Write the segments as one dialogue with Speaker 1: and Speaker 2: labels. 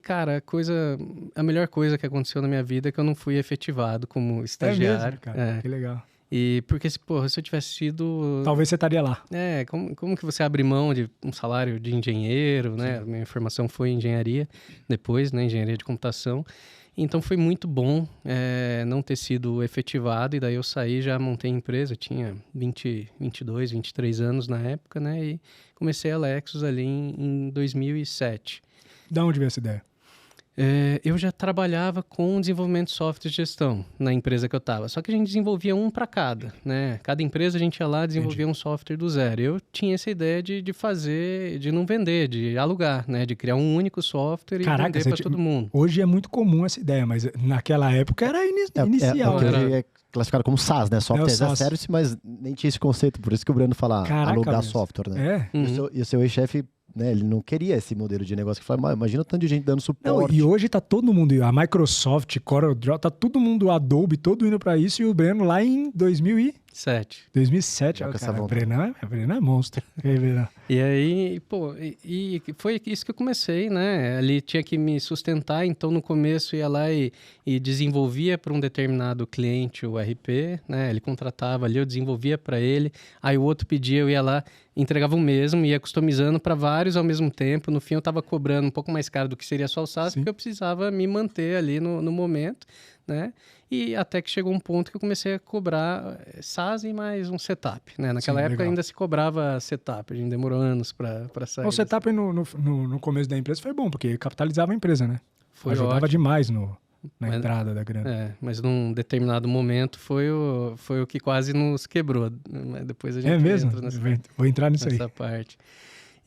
Speaker 1: cara, a melhor coisa que aconteceu na minha vida é que eu não fui efetivado como estagiário.
Speaker 2: É mesmo, cara? Que legal.
Speaker 1: E porque, se eu tivesse sido...
Speaker 2: Talvez você estaria lá.
Speaker 1: Como que você abre mão de um salário de engenheiro, né? Minha formação foi em engenharia, depois, né? Engenharia de computação. Então, foi muito bom não ter sido efetivado. E daí eu saí, já montei a empresa. Eu tinha 22, 23 anos na época, né? E comecei a Lexos ali em 2007.
Speaker 2: Da onde veio essa ideia?
Speaker 1: Eu já trabalhava com desenvolvimento de software de gestão na empresa que eu estava. Só que a gente desenvolvia um para cada, né? Cada empresa a gente ia lá e desenvolvia um software do zero. Eu tinha essa ideia de fazer, de não vender, de alugar, né? De criar um único software e vender para todo mundo.
Speaker 2: Hoje é muito comum essa ideia, mas naquela época era inicial.
Speaker 3: Hoje é classificado como SaaS, né? Software as a Service, mas nem tinha esse conceito. Por isso que o Breno fala alugar software, né? E o seu ex-chefe... né, ele não queria esse modelo de negócio. Que fala, imagina o tanto de gente dando suporte.
Speaker 2: E hoje tá todo mundo, a Microsoft, CorelDRAW, tá todo mundo, Adobe, todo indo pra isso, e o Breno lá em 2007. 2007, o Breno é monstro.
Speaker 1: E aí, e foi isso que eu comecei, né? Ali tinha que me sustentar, então no começo ia lá e desenvolvia para um determinado cliente o RP, né? Ele contratava ali, eu desenvolvia para ele, aí o outro pedia, eu ia lá, entregava o mesmo, ia customizando para vários ao mesmo tempo. No fim eu estava cobrando um pouco mais caro do que seria só o SaaS, porque eu precisava me manter ali no momento, né? E até que chegou um ponto que eu comecei a cobrar SaaS e mais um setup, né? Naquela época ainda se cobrava setup, a gente demorou anos para sair.
Speaker 2: O setup no começo da empresa foi bom, porque capitalizava a empresa, né? Ajudava
Speaker 1: ótimo
Speaker 2: demais na entrada da grana.
Speaker 1: Mas num determinado momento foi o que quase nos quebrou. Depois a gente
Speaker 2: vou entrar nisso
Speaker 1: nessa parte.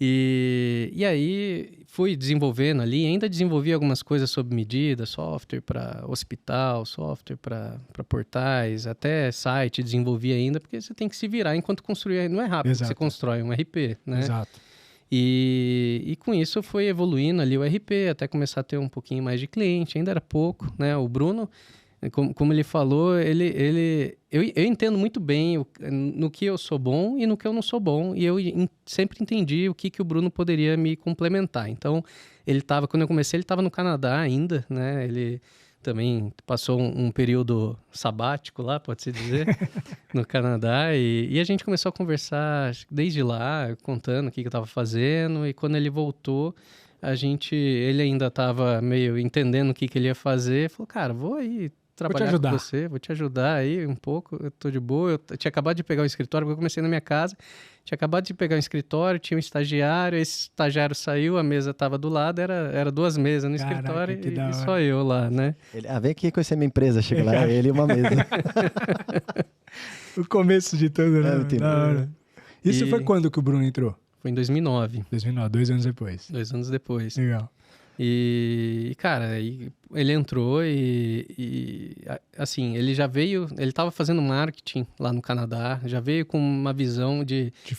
Speaker 1: E aí fui desenvolvendo ali, ainda desenvolvi algumas coisas sob medida, software para hospital, software para portais, até site desenvolvi ainda, porque você tem que se virar enquanto construir, não é rápido que você constrói um RP, né?
Speaker 2: Exato.
Speaker 1: E com isso foi evoluindo ali o RP, até começar a ter um pouquinho mais de cliente, ainda era pouco, né? O Bruno, como ele falou, eu entendo muito bem no que eu sou bom e no que eu não sou bom, e eu sempre entendi o que o Bruno poderia me complementar. Então, quando eu comecei, ele estava no Canadá ainda, né? Ele também passou um período sabático lá, pode-se dizer, no Canadá, e a gente começou a conversar desde lá, contando o que eu estava fazendo, e quando ele voltou, ele ainda estava meio entendendo o que ele ia fazer, falou, cara, vou aí trabalhar com você, vou te ajudar aí um pouco, eu tô de boa. Eu tinha acabado de pegar um escritório, porque eu comecei na minha casa, tinha acabado de pegar um escritório, tinha um estagiário, esse estagiário saiu, a mesa estava do lado, era 2 mesas no escritório e só eu lá, né?
Speaker 3: Vem aqui conhecer minha empresa, chega lá, ele e uma mesa.
Speaker 2: O começo de tudo, né? Isso foi quando que o Bruno entrou?
Speaker 1: Foi em 2009.
Speaker 2: 2009, 2 anos depois.
Speaker 1: 2 anos depois.
Speaker 2: Legal.
Speaker 1: E cara, ele entrou e assim, ele já veio, ele estava fazendo marketing lá no Canadá, já veio com uma visão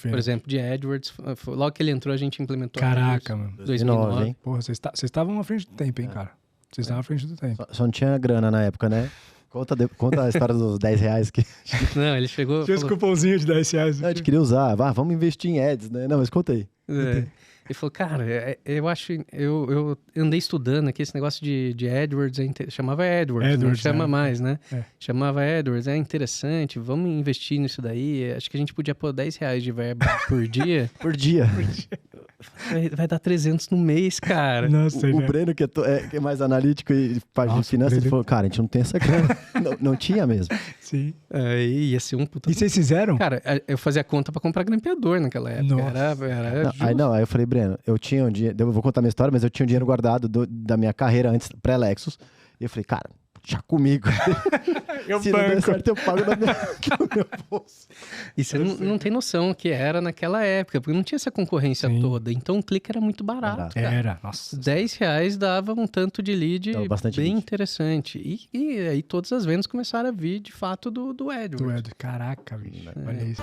Speaker 1: por exemplo, de AdWords. Logo que ele entrou, a gente implementou.
Speaker 2: Caraca, mano.
Speaker 1: 2009, hein?
Speaker 2: Porra, vocês estavam à frente do tempo, hein, cara? Vocês estavam à frente do tempo.
Speaker 3: Só não tinha grana na época, né? Conta a história dos 10 reais que...
Speaker 1: Não, ele chegou...
Speaker 2: Tinha os cupomzinhos de 10 reais.
Speaker 3: Não, a gente queria usar. Vamos investir em ads, né? Não, mas conta aí.
Speaker 1: Ele falou, cara, eu acho... Eu andei estudando aqui esse negócio de AdWords, chamava AdWords, não chama mais, né? Chamava AdWords, é interessante, vamos investir nisso daí. Acho que a gente podia pôr 10 reais de verba por dia.
Speaker 3: Por dia.
Speaker 1: Vai dar 300 no mês, cara.
Speaker 2: Nossa,
Speaker 3: o Breno, que é mais analítico e parte de finanças, ele falou, cara, a gente não tem essa grana. não tinha mesmo.
Speaker 2: Sim.
Speaker 1: Aí ia ser um puta...
Speaker 2: E vocês fizeram?
Speaker 1: Cara, eu fazia conta pra comprar grampeador naquela época.
Speaker 3: Aí eu falei, Breno, eu tinha um dinheiro, eu vou contar minha história, mas eu tinha um dinheiro guardado da minha carreira antes, pré-Lexos, e eu falei, cara, já comigo. Se não der certo, eu pago no meu bolso.
Speaker 1: E você não tem noção que era naquela época, porque não tinha essa concorrência toda. Então o clique era muito barato.
Speaker 2: Era, nossa.
Speaker 1: 10 reais dava um tanto de lead bem interessante. E aí todas as vendas começaram a vir, de fato, do AdWords.
Speaker 2: Caraca, bicho. Olha isso.